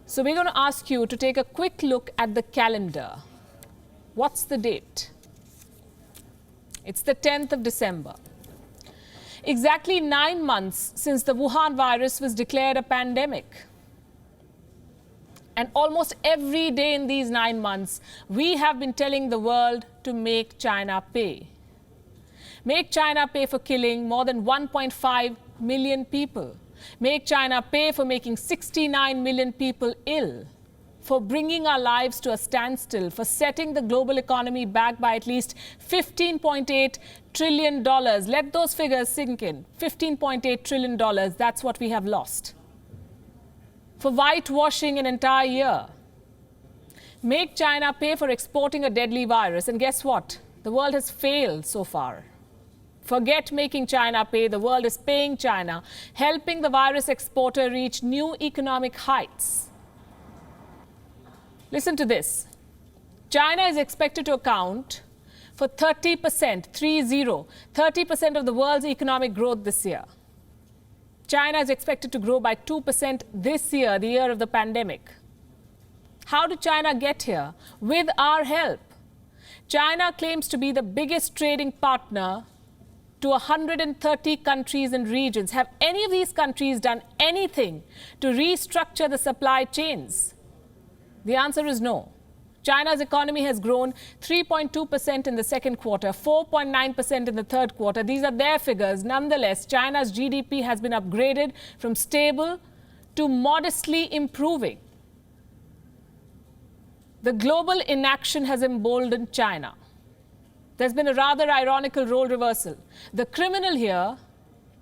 So we're going to ask you to take a quick look at the calendar. What's the date? It's the 10th of December. Exactly 9 months since the Wuhan virus was declared a pandemic. And almost every day in these 9 months, we have been telling the world to make China pay. Make China pay for killing more than 1.5 million people. Make China pay for making 69 million people ill, for bringing our lives to a standstill, for setting the global economy back by at least $15.8 trillion. Let those figures sink in. $15.8 trillion, that's what we have lost. For whitewashing an entire year. Make China pay for exporting a deadly virus. And guess what? The world has failed so far. Forget making China pay. The world is paying China, helping the virus exporter reach new economic heights. Listen to this. China is expected to account for 30%, 30% of the world's economic growth this year. China is expected to grow by 2% this year, the year of the pandemic. How did China get here? With our help. China claims to be the biggest trading partner to 130 countries and regions. Have any of these countries done anything to restructure the supply chains? The answer is no. China's economy has grown 3.2% in the second quarter, 4.9% in the third quarter. These are their figures. Nonetheless, China's GDP has been upgraded from stable to modestly improving. The global inaction has emboldened China. There's been a rather ironical role reversal. The criminal here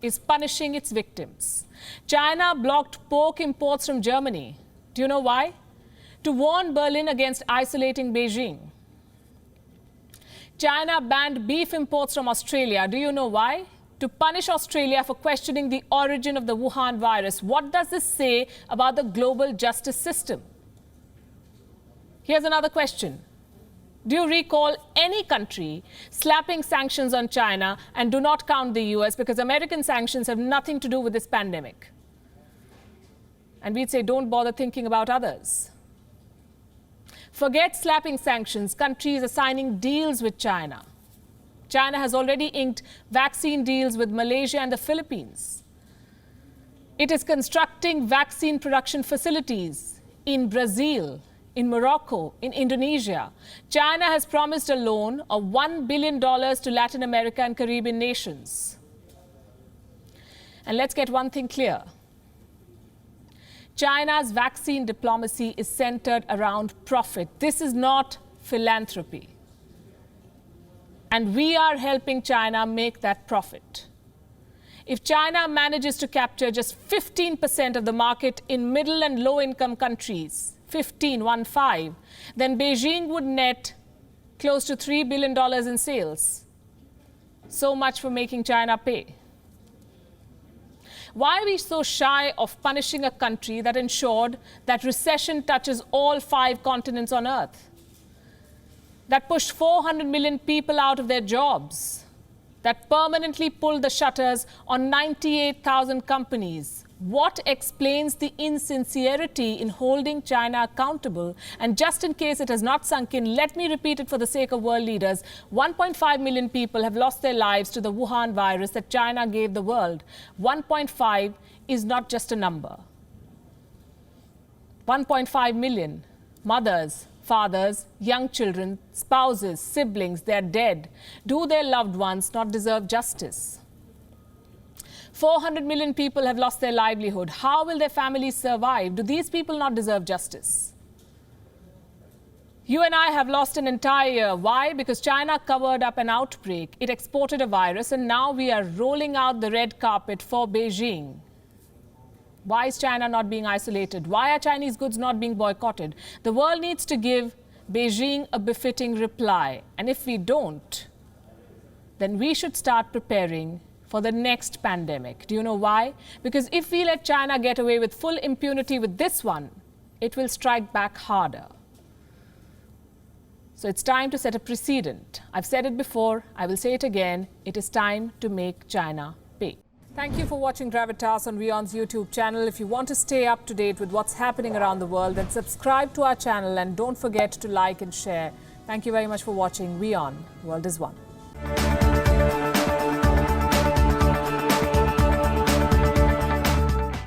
is punishing its victims. China blocked pork imports from Germany. Do you know why? To warn Berlin against isolating Beijing. China banned beef imports from Australia. Do you know why? To punish Australia for questioning the origin of the Wuhan virus. What does this say about the global justice system? Here's another question. Do you recall any country slapping sanctions on China, and do not count the US, because American sanctions have nothing to do with this pandemic? And we'd say, don't bother thinking about others. Forget slapping sanctions. Countries are signing deals with China. China has already inked vaccine deals with Malaysia and the Philippines. It is constructing vaccine production facilities in Brazil, in Morocco, in Indonesia. China has promised a loan of $1 billion to Latin America and Caribbean nations. And let's get one thing clear. China's vaccine diplomacy is centered around profit. This is not philanthropy. And we are helping China make that profit. If China manages to capture just 15% of the market in middle and low-income countries, 15, then Beijing would net close to $3 billion in sales. So much for making China pay. Why are we so shy of punishing a country that ensured that recession touches all 5 continents on Earth? That pushed 400 million people out of their jobs? That permanently pulled the shutters on 98,000 companies? What explains the insincerity in holding China accountable? And just in case it has not sunk in, let me repeat it for the sake of world leaders. 1.5 million people have lost their lives to the Wuhan virus that China gave the world. 1.5 is not just a number. 1.5 million mothers, fathers, young children, spouses, siblings, they're dead. Do their loved ones not deserve justice? 400 million people have lost their livelihood. How will their families survive? Do these people not deserve justice? You and I have lost an entire year. Why? Because China covered up an outbreak. It exported a virus, and now we are rolling out the red carpet for Beijing. Why is China not being isolated? Why are Chinese goods not being boycotted? The world needs to give Beijing a befitting reply. And if we don't, then we should start preparing for the next pandemic. Do you know why? Because if we let China get away with full impunity with this one, it will strike back harder. So it's time to set a precedent. I've said it before, I will say it again. It is time to make China pay. Thank you for watching Gravitas on WION's YouTube channel. If you want to stay up to date with what's happening around the world, then subscribe to our channel and don't forget to like and share. Thank you very much for watching. WION, World is One.